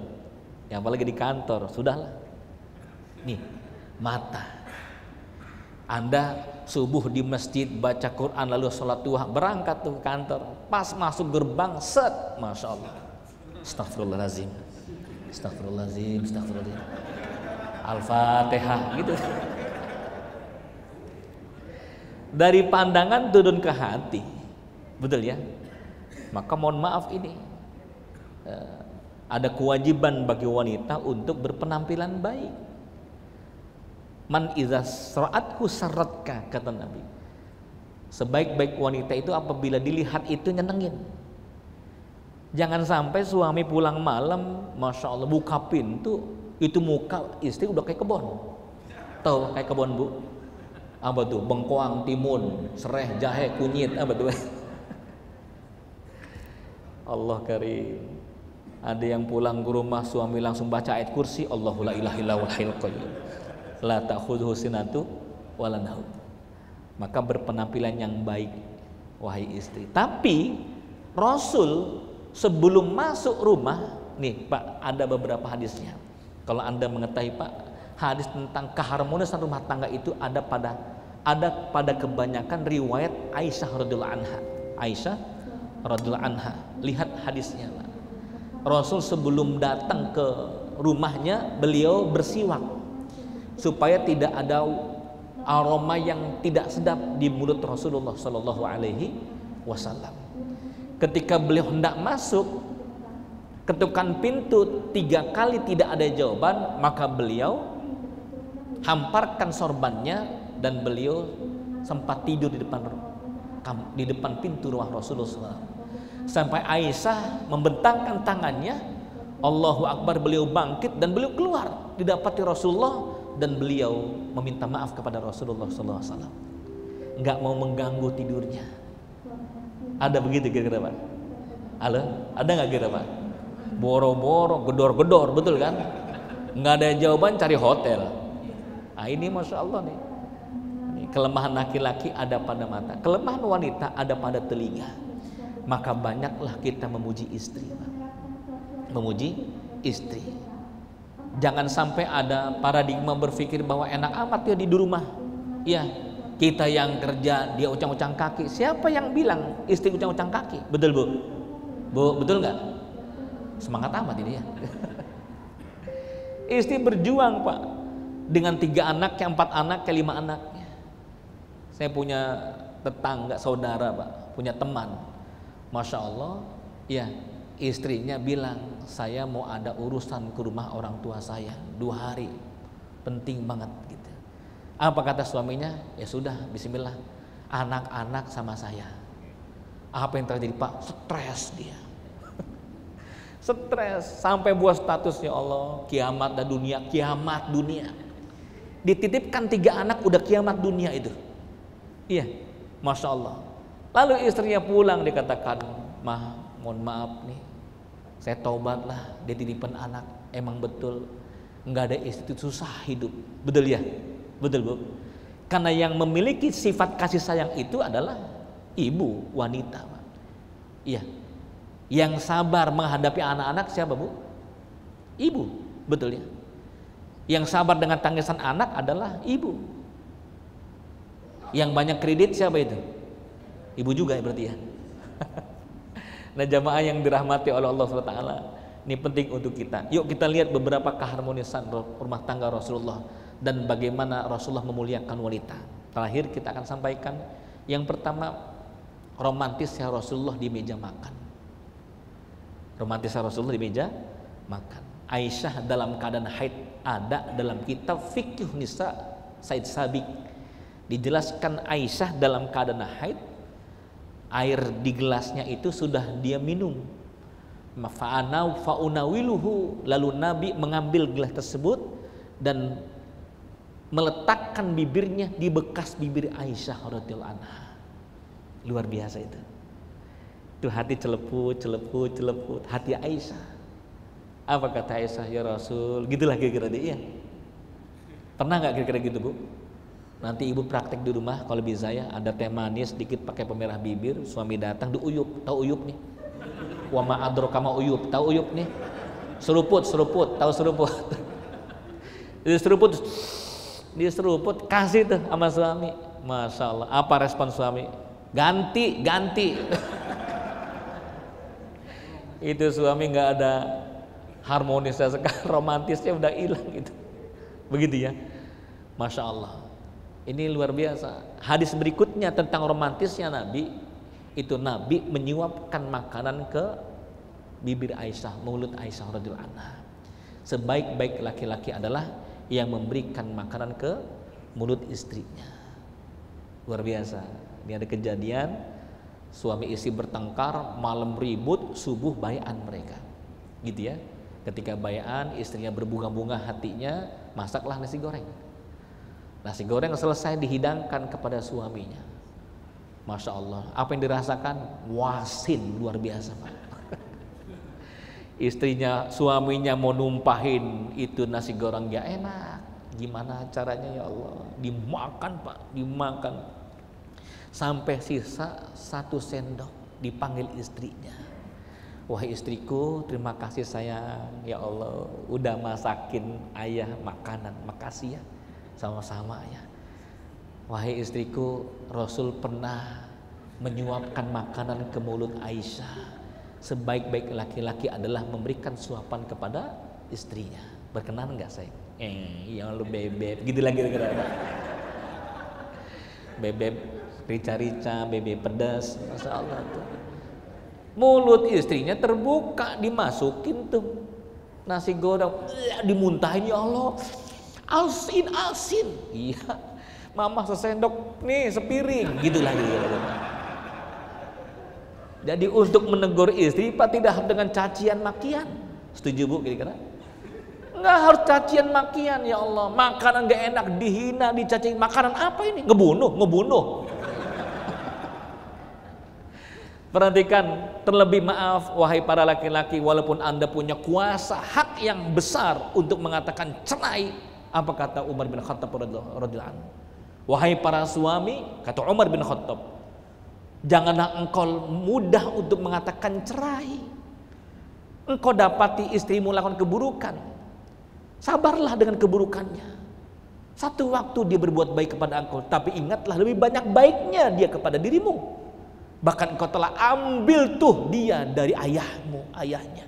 Yang apalagi di kantor, sudahlah. Nih, mata. Anda subuh di masjid baca Quran lalu sholat duha, berangkat tuh ke kantor, pas masuk gerbang, set, masya Allah, astagfirullahaladzim, astagfirullahaladzim, astagfirullahaladzim, Al-Fatihah gitu. Dari pandangan turun ke hati, betul ya. Maka mohon maaf ini ada kewajiban bagi wanita untuk berpenampilan baik. Man iza sra'athu sarratka, kata Nabi. Sebaik-baik wanita itu apabila dilihat itu nyenengin. Jangan sampai suami pulang malam, masya Allah, buka pintu, itu muka istri udah kayak kebon. Tahu kayak kebon Bu? Apa tuh? Bengkoang, timun, sereh, jahe, kunyit, apa tuh? Allah karim. Ada yang pulang ke rumah suami langsung baca ayat kursi, Allahu la ilaha illa huwal hayyul qayyum, la ta'khudhuhu sinatu wala naum. Maka berpenampilan yang baik wahai istri. Tapi Rasul sebelum masuk rumah, nih Pak, ada beberapa hadisnya. Kalau Anda mengetahui Pak, hadis tentang keharmonisan rumah tangga itu ada pada kebanyakan riwayat Aisyah radhiyallahu anha. Aisyah radhiyallahu anha, lihat hadisnya Pak. Rasul sebelum datang ke rumahnya beliau bersiwak supaya tidak ada aroma yang tidak sedap di mulut Rasulullah Shallallahu Alaihi Wasallam. Ketika beliau hendak masuk, ketukan pintu 3 kali tidak ada jawaban, maka beliau hamparkan sorbannya dan beliau sempat tidur di depan pintu rumah Rasulullah SAW. Sampai Aisyah membentangkan tangannya, Allahu Akbar, beliau bangkit dan beliau keluar, didapati Rasulullah dan beliau meminta maaf kepada Rasulullah SAW. Enggak mau mengganggu tidurnya. Ada begitu kira-kira Pak? Ada nggak kira Pak? Boro-boro, gedor-gedor, betul kan? Nggak ada jawaban, cari hotel. Nah ini masya Allah nih. Kelemahan laki-laki ada pada mata, kelemahan wanita ada pada telinga. Maka banyaklah kita memuji istri, Pak. Memuji istri. Jangan sampai ada paradigma berpikir bahwa enak amat ya di rumah. Ya, kita yang kerja dia ucang-ucang kaki. Siapa yang bilang istri ucang-ucang kaki? Betul Bu? Bu, betul nggak? Semangat amat ini ya. Istri berjuang Pak, dengan 3 anaknya, 4 anaknya, 5 anaknya. Saya punya tetangga, saudara Pak, punya teman. Masya Allah, ya istrinya bilang, saya mau ada urusan ke rumah orang tua saya 2 hari, penting banget gitu. Apa kata suaminya? Ya sudah, bismillah, anak-anak sama saya. Apa yang terjadi Pak? Stres dia. Stres sampai buat status, ya Allah, kiamat dan dunia, kiamat dunia. Dititipkan 3 anak udah kiamat dunia itu. Iya, masya Allah. Lalu istrinya pulang, dikatakan, mah, mohon maaf nih, saya taubatlah, dia titipan anak. Emang betul, nggak ada istri itu susah hidup, betul ya, betul Bu. Karena yang memiliki sifat kasih sayang itu adalah ibu, wanita, Pak. Iya. Yang sabar menghadapi anak-anak siapa Bu? Ibu, betul ya. Yang sabar dengan tangisan anak adalah ibu. Yang banyak kredit siapa itu? Ibu juga berarti ya. Nah jamaah yang dirahmati oleh Allah SWT, ini penting untuk kita. Yuk kita lihat beberapa keharmonisan rumah tangga Rasulullah dan bagaimana Rasulullah memuliakan wanita. Terakhir kita akan sampaikan yang pertama, romantisnya Rasulullah di meja makan. Romantisnya Rasulullah di meja makan. Aisyah dalam keadaan haid Ada dalam kitab Fiqh Nisa Said Sabiq, dijelaskan Aisyah dalam keadaan haid, air di gelasnya itu sudah dia minum. Fa'unawiluhu, lalu Nabi mengambil gelas tersebut dan meletakkan bibirnya di bekas bibir Aisyah radhiyallahu anha. Luar biasa itu. Itu hati celeput hati Aisyah. Apa kata Aisyah? Ya Rasul, gitulah kira-kira dia. Pernah nggak kira-kira gitu, Bu? Nanti ibu praktek di rumah kalau bisa ya, ada teh manis sedikit pakai pemerah bibir, suami datang diuyup, tahu uyup nih? Wa ma adraka ma uyup, tahu uyup nih? Seruput, tahu seruput? Diseruput, kasih tuh sama suami. Masya Allah, apa respon suami? Ganti. Itu suami nggak ada harmonisnya sekali, romantisnya udah hilang gitu. Begitu ya, Masya Allah. Ini luar biasa. Hadis berikutnya tentang romantisnya Nabi, itu Nabi menyuapkan makanan ke bibir Aisyah, mulut Aisyah radhiyallahu anha. Sebaik-baik laki-laki adalah yang memberikan makanan ke mulut istrinya. Luar biasa. Ini ada kejadian suami istri bertengkar, malam ribut, subuh bai'an mereka. Gitu ya. Ketika bai'an, istrinya berbunga-bunga hatinya, masaklah nasi goreng. Nasi goreng selesai dihidangkan kepada suaminya. Masya Allah, apa yang dirasakan? Wasin, luar biasa Pak. Istrinya, suaminya mau numpahin itu nasi goreng, gak enak. Gimana caranya ya Allah? Dimakan Pak, dimakan. Sampai sisa 1 sendok, dipanggil istrinya. Wahai istriku, terima kasih sayang, ya Allah, udah masakin ayah makanan, makasih ya, sama-sama ya. Wahai istriku, Rasul pernah menyuapkan makanan ke mulut Aisyah. Sebaik-baik laki-laki adalah memberikan suapan kepada istrinya. Berkenan nggak sayang? Yang lu bebek, gitu lagi kira-kira. Bebek rica-rica, bebek pedas, Masya Allah tuh. Mulut istrinya terbuka, dimasukin tuh nasi goreng, dimuntahin, ya Allah, alsin. Iya, mama sesendok nih, sepiring, gitulah gitu. Jadi untuk menegur istri Pak, tidak dengan cacian makian. Setuju Bu kira-kira? Enggak harus cacian makian, ya Allah, makanan gak enak dihina, dicaci. Makanan apa ini? Ngebunuh. Perhatikan, terlebih maaf wahai para laki-laki, walaupun Anda punya kuasa hak yang besar untuk mengatakan cerai, apa kata Umar bin Khattab radhiyallahu anhu? Wahai para suami, kata Umar bin Khattab, janganlah engkau mudah untuk mengatakan cerai. Engkau dapati istrimu melakukan keburukan, sabarlah dengan keburukannya. Satu waktu dia berbuat baik kepada engkau, tapi ingatlah lebih banyak baiknya dia kepada dirimu. Bahkan engkau telah ambil tuh dia dari ayahnya.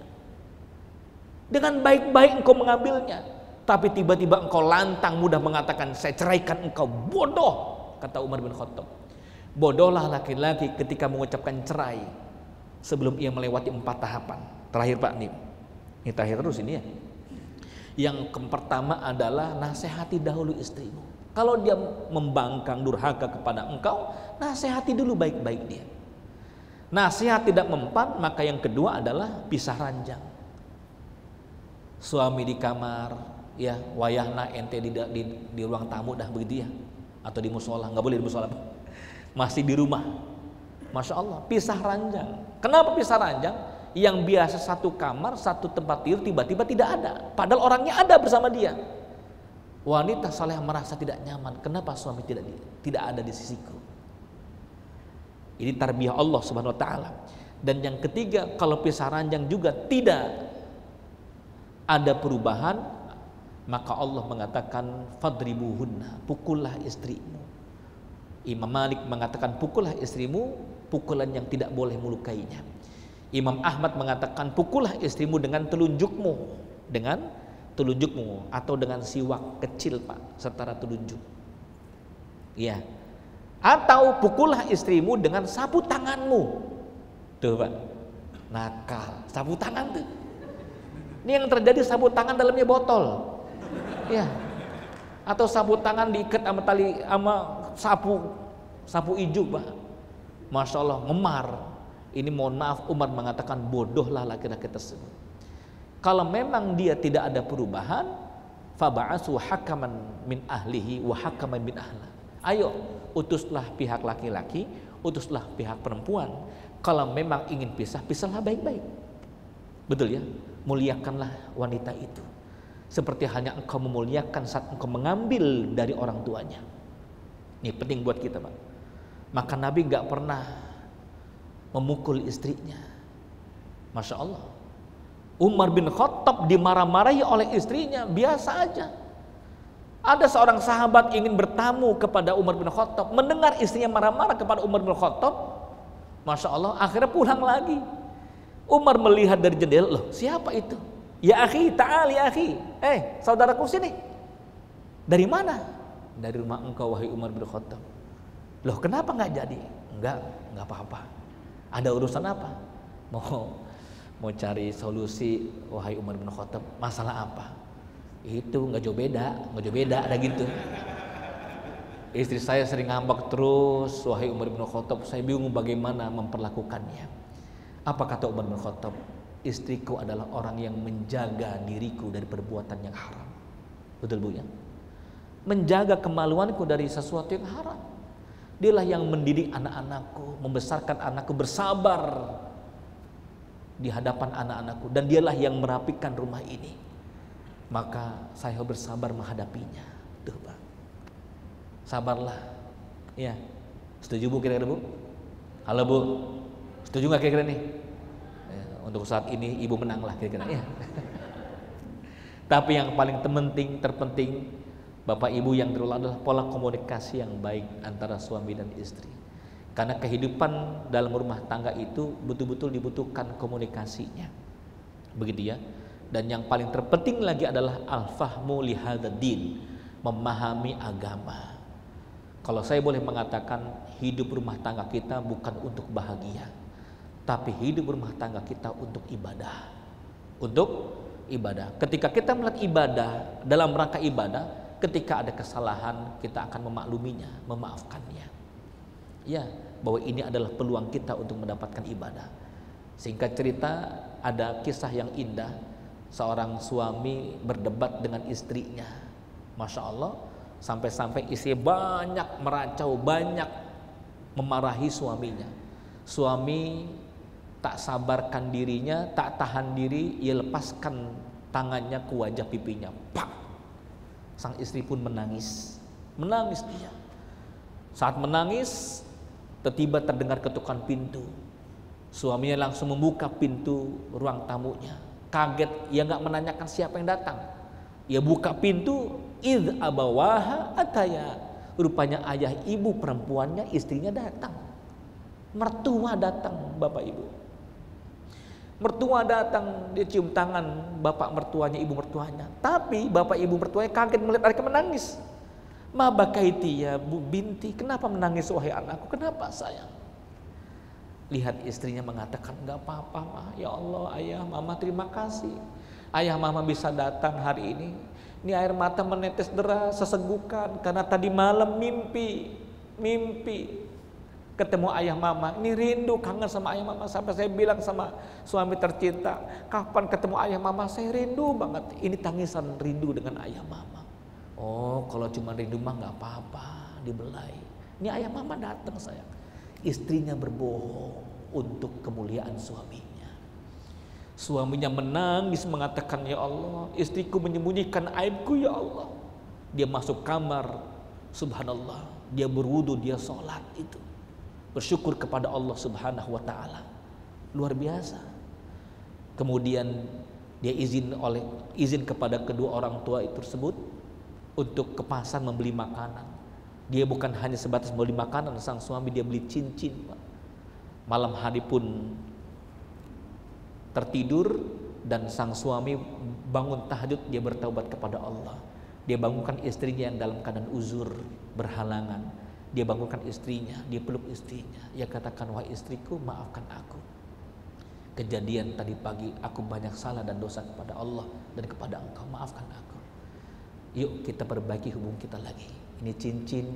Dengan baik-baik engkau mengambilnya, tapi tiba-tiba engkau lantang mudah mengatakan saya ceraikan engkau. Bodoh, kata Umar bin Khattab. Bodohlah laki-laki ketika mengucapkan cerai sebelum ia melewati 4 tahapan. Terakhir Pak nih, ini terakhir terus ini ya. Yang pertama adalah nasihati dahulu istrimu. Kalau dia membangkang durhaka kepada engkau, nasihati dulu baik-baik dia. Nasihat tidak mempan, maka yang kedua adalah pisah ranjang. Suami di kamar, ya wayahna ente di ruang tamu dah begitu ya, atau di musola, nggak boleh di musola, masih di rumah. Masya Allah, pisah ranjang. Kenapa pisah ranjang? Yang biasa satu kamar, satu tempat tidur, tiba-tiba tidak ada, padahal orangnya ada bersama dia. Wanita saleh merasa tidak nyaman. Kenapa suami tidak ada di sisiku? Ini tarbiyah Allah Subhanahu wa taala. Dan yang ketiga, kalau pisah ranjang juga tidak ada perubahan, maka Allah mengatakan fadribuhunna, pukullah istrimu. Imam Malik mengatakan pukullah istrimu pukulan yang tidak boleh melukainya. Imam Ahmad mengatakan pukullah istrimu dengan telunjukmu, atau dengan siwak kecil Pak, setara telunjuk. Ya. Atau pukullah istrimu dengan sapu tanganmu. Tuh Pak, nakal, sapu tangan tuh. Ini yang terjadi, sapu tangan dalamnya botol. Ya. Atau sapu tangan diikat sama tali sama sapu ijuk, Pak. Masya Allah, memar. Ini mohon maaf, Umar mengatakan bodohlah laki-laki tersebut. Kalau memang dia tidak ada perubahan, faba'asu hakaman min ahlihi wa hakaman min ahla. Ayo, utuslah pihak laki-laki, utuslah pihak perempuan. Kalau memang ingin pisah, pisahlah baik-baik. Betul ya? Muliakanlah wanita itu. Seperti halnya engkau memuliakan saat engkau mengambil dari orang tuanya. Ini penting buat kita, Pak. Maka Nabi gak pernah memukul istrinya. Masya Allah. Umar bin Khattab dimarah-marahi oleh istrinya, biasa aja. Ada seorang sahabat ingin bertamu kepada Umar bin Khattab, mendengar istrinya marah-marah kepada Umar bin Khattab, Masya Allah, akhirnya pulang lagi. Umar melihat dari jendela, loh siapa itu? Ya akhi, ta'al ya akhi. Saudaraku sini. Dari mana? Dari rumah engkau wahai Umar bin Khattab. Loh kenapa nggak jadi? Enggak apa-apa. Ada urusan apa? Mau cari solusi wahai Umar bin Khattab. Masalah apa? Itu nggak jauh beda, ada gitu. Istri saya sering ngambek terus, wahai Umar bin Khattab, saya bingung bagaimana memperlakukannya. Apa kata Umar bin Khattab? Istriku adalah orang yang menjaga diriku dari perbuatan yang haram. Betul Bu ya? Menjaga kemaluanku dari sesuatu yang haram. Dialah yang mendidik anak-anakku, membesarkan anakku, bersabar di hadapan anak-anakku, dan dialah yang merapikan rumah ini. Maka saya bersabar menghadapinya. Tuh Pak, sabarlah. Ya, setuju Bu kira-kira Bu? Halo Bu, setuju nggak kira-kira nih? Ya, untuk saat ini ibu menang lah kira-kira. Ya. Tapi yang paling terpenting Bapak Ibu yang berulang adalah pola komunikasi yang baik antara suami dan istri. Karena kehidupan dalam rumah tangga itu betul-betul dibutuhkan komunikasinya. Begitu ya. Dan yang paling terpenting lagi adalah al-fahmu lihadad-din, memahami agama. Kalau saya boleh mengatakan, hidup rumah tangga kita bukan untuk bahagia, tapi hidup rumah tangga kita untuk ibadah. Untuk ibadah. Ketika kita melihat ibadah, dalam rangka ibadah, ketika ada kesalahan kita akan memakluminya, memaafkannya. Ya, bahwa ini adalah peluang kita untuk mendapatkan ibadah. Singkat cerita, ada kisah yang indah. Seorang suami berdebat dengan istrinya. Masya Allah, sampai-sampai istri banyak meracau, banyak memarahi suaminya. Suami tak sabarkan dirinya, tak tahan diri, ia lepaskan tangannya ke wajah pipinya. Pak! Sang istri pun menangis dia. Saat menangis, tiba-tiba terdengar ketukan pintu. Suaminya langsung membuka pintu ruang tamunya. Kaget, ia nggak menanyakan siapa yang datang. Ia buka pintu, idh abawaha ataya. Rupanya ayah ibu perempuannya, istrinya datang. Mertua datang, Bapak Ibu. Mertua datang, dia cium tangan bapak mertuanya, ibu mertuanya. Tapi bapak ibu mertuanya kaget melihat mereka menangis. Ma bakaiti ya bu binti, kenapa menangis wahai anakku? Kenapa sayang? Lihat istrinya mengatakan, enggak apa-apa Ma. Ya Allah, ayah, mama terima kasih. Ayah, mama bisa datang hari ini. Ini air mata menetes deras, sesegukan karena tadi malam mimpi ketemu ayah mama. Ini rindu, kangen sama ayah mama. Sampai saya bilang sama suami tercinta, kapan ketemu ayah mama? Saya rindu banget. Ini tangisan rindu dengan ayah mama. Oh, kalau cuma rindu mah nggak apa-apa, dibelai. Ini ayah mama datang sayang. Istrinya berbohong untuk kemuliaan suaminya. Suaminya menangis mengatakan, ya Allah, istriku menyembunyikan aibku ya Allah. Dia masuk kamar, subhanallah, dia berwudu, dia sholat itu. Bersyukur kepada Allah subhanahu wa ta'ala. Luar biasa. Kemudian dia izin kepada kedua orang tua itu tersebut untuk ke pasar membeli makanan. Dia bukan hanya sebatas membeli makanan, sang suami dia beli cincin. Malam hari pun tertidur dan sang suami bangun tahajud, dia bertaubat kepada Allah. Dia bangunkan istrinya yang dalam keadaan uzur, berhalangan. Dia bangunkan istrinya, dia peluk istrinya. Dia katakan, wahai istriku, maafkan aku. Kejadian tadi pagi aku banyak salah dan dosa kepada Allah dan kepada engkau, maafkan aku. Yuk kita perbaiki hubungan kita lagi. Ini cincin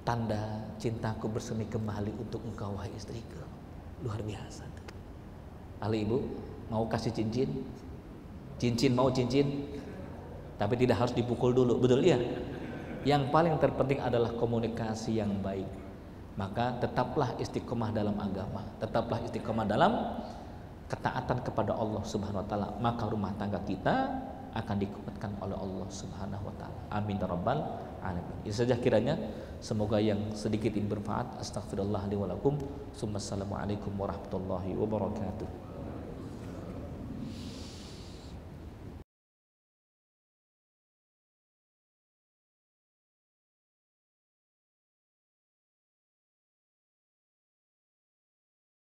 tanda cintaku bersemi kembali untuk engkau wahai istriku. Luar biasa. Ahli ibu mau kasih cincin? Cincin mau cincin? Tapi tidak harus dipukul dulu, betul ya? Yang paling terpenting adalah komunikasi yang baik. Maka tetaplah istiqomah dalam agama, tetaplah istiqomah dalam ketaatan kepada Allah Subhanahu wa taala, maka rumah tangga kita akan dikuatkan oleh Allah Subhanahu wa taala. Amin ya rabbal alamin. Itu saja kiranya, semoga yang sedikit ini bermanfaat. Astagfirullah li wa lakum. Assalamualaikum warahmatullahi wabarakatuh.